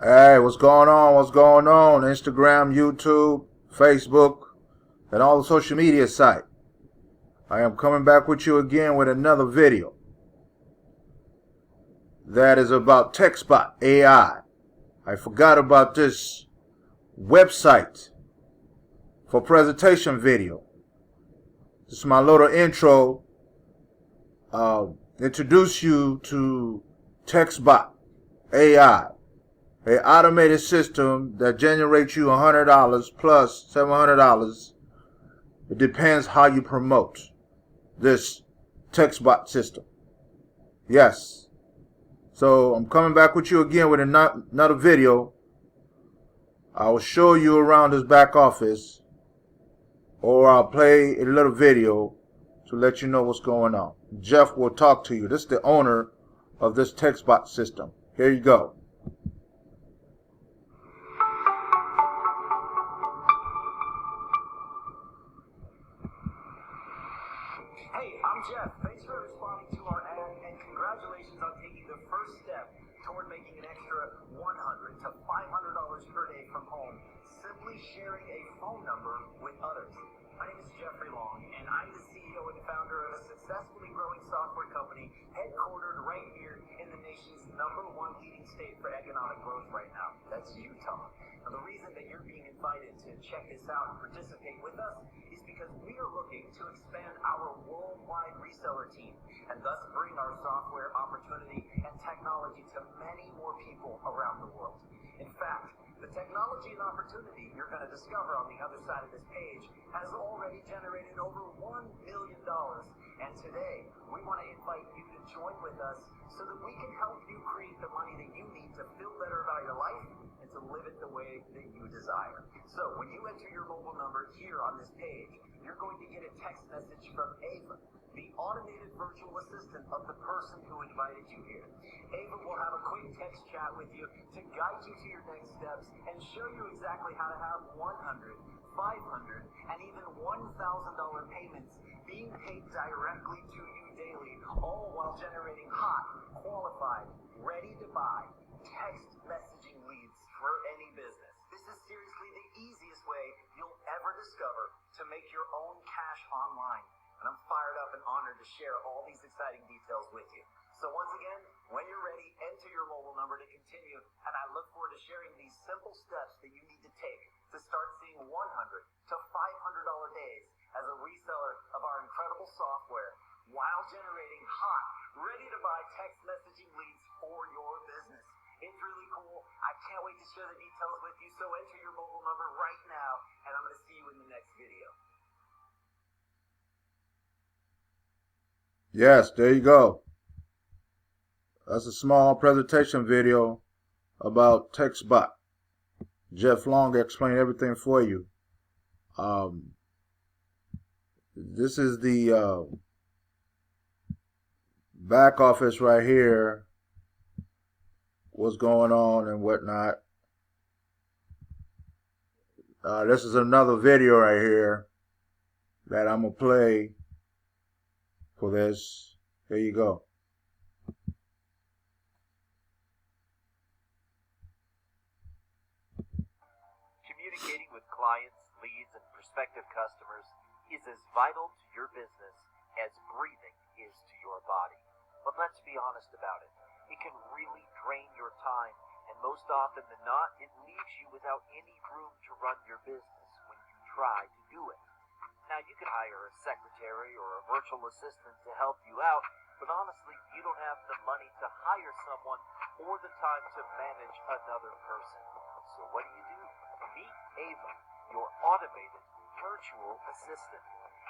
Hey, what's going on? What's going on? Instagram, YouTube, Facebook, and all the social media sites. I am coming back with you again with another video that is about TextBot AI. I forgot about this website for presentation video. This is my little intro. Introduce you to TextBot AI. An automated system that generates you $100 plus $700. It depends how you promote this TextBot system. Yes. So I'm coming back with you again with another video. I will show you around this back office, or I'll play a little video to let you know what's going on. Jeff will talk to you. This is the owner of this TextBot system. Here you go. Hey, I'm Jeff. Thanks for responding to our ad, and congratulations on taking the first step toward making an extra $100 to $500 per day from home, simply sharing a phone number with others. My name is Jeffrey Long, and I'm the CEO and founder of a successfully growing software company headquartered right here in the nation's #1 leading state for economic growth right now. That's Utah. Now, the reason that you're being invited to check this out and participate with us is because we are looking to expand our worldwide reseller team and thus bring our software opportunity and technology to many more people around the world. In fact, the technology and opportunity you're going to discover on the other side of this page has already generated over $1 million. And today, we want to invite you to join with us so that we can help you create the money that you need to feel better about your life and to live it the way that you desire. So when you enter your mobile number here on this page, you're going to get a text message from Ava, the automated virtual assistant of the person who invited you here. Ava will have a quick text chat with you to guide you to your next steps and show you exactly how to have $100, $500, and even $1,000 payments being paid directly to you daily, all while generating hot, qualified, ready-to-buy text messaging leads for any business. This is seriously the easiest way you'll ever discover to make your own cash online. And I'm fired up and honored to share all these exciting details with you. So once again, when you're ready, enter your mobile number to continue, and I look forward to sharing these simple steps that you need to take to start seeing $100 to $500 days as a reseller of our incredible software while generating hot, ready-to-buy text messaging leads for your business. It's really cool. I can't wait to share the details with you, so enter your mobile number right now, and I'm going to see you in the next video. Yes, there you go. That's a small presentation video about TextBot. Jeff Long explained everything for you. This is the back office right here. What's going on and whatnot. This is another video right here that I'm going to play for this. Here you go. Communicating with clients, leads, and prospective customers is as vital to your business as breathing is to your body. But let's be honest about it. It can really drain your time, and most often than not, it leaves you without any room to run your business when you try to do it. Now, you can hire a secretary or a virtual assistant to help you out, but honestly, you don't have the money to hire someone or the time to manage another person. So what do? Meet Ava, your automated virtual assistant.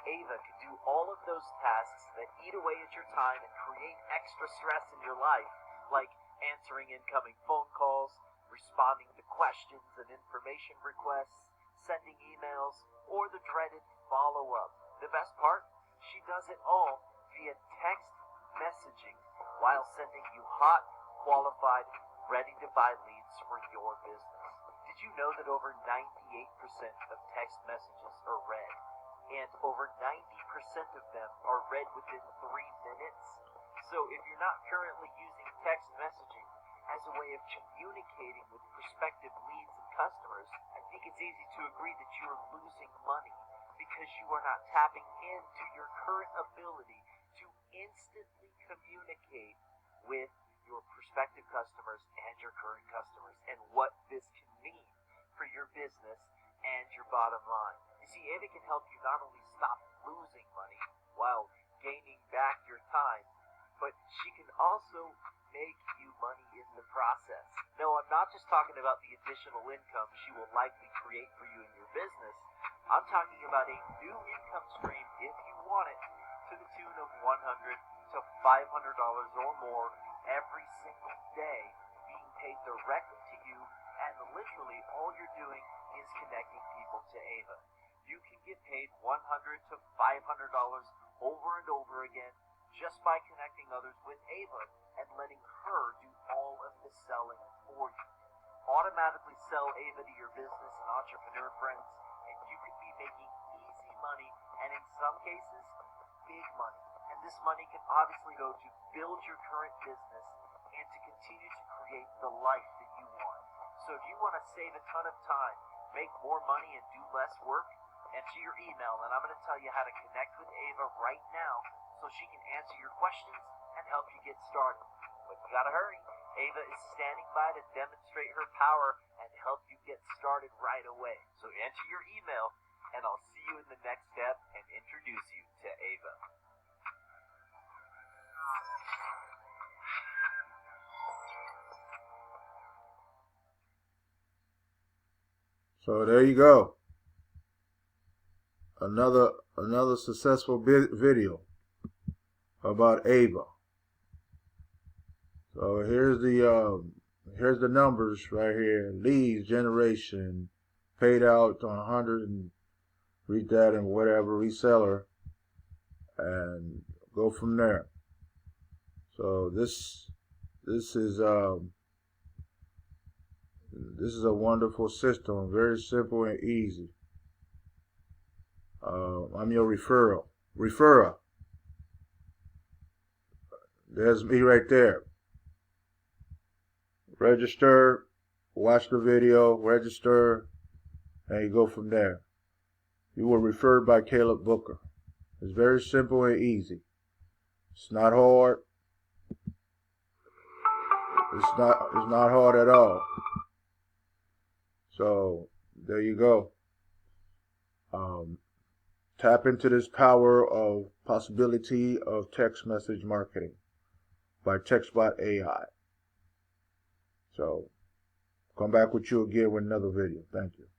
Ava can do all of those tasks that eat away at your time and create extra stress in your life, like answering incoming phone calls, responding to questions and information requests, sending emails, or the dreaded follow-up. The best part? She does it all via text messaging while sending you hot, qualified, ready-to-buy leads for your business. Did you know that over 98% of text messages are read, and over 90% of them are read within 3 minutes? So if you're not currently using text messaging as a way of communicating with prospective leads and customers, I think it's easy to agree that you are losing money because you are not tapping into your current ability to instantly communicate with your prospective customers and your current customers, and what this can mean for your business and your bottom line. You see, Ava can help you not only stop losing money while gaining back your time, but she can also make you money in the process. No, I'm not just talking about the additional income she will likely create for you in your business. I'm talking about a new income stream, if you want it, to the tune of $100 to $500 or more every single day, being paid directly to you, and literally all you're doing is connecting people to Ava. You can get paid $100 to $500 over and over again just by connecting others with Ava and letting her do all of the selling for you. Automatically sell Ava to your business and entrepreneur friends, and you could be making easy money, and in some cases, big money. And this money can obviously go to build your current business and to continue to create the life that you want. So if you want to save a ton of time, make more money, and do less work, enter your email, and I'm going to tell you how to connect with Ava right now so she can answer your questions and help you get started. But you got to hurry. Ava is standing by to demonstrate her power and help you get started right away. So enter your email, and I'll see you in the next step and introduce you to Ava. So there you go. Another successful video about Ava. So here's the numbers right here. Leads generation paid out on 100, and read that and whatever reseller, and go from there. So this is a wonderful system, very simple and easy. I'm your referrer. There's me right there. Register, watch the video, register, and you go from there. You were referred by Caleb Booker. It's very simple and easy. It's not hard. It's not hard at all. So there you go. Tap into this power of possibility of text message marketing by TextBot AI. So come back with you again with another video. Thank you.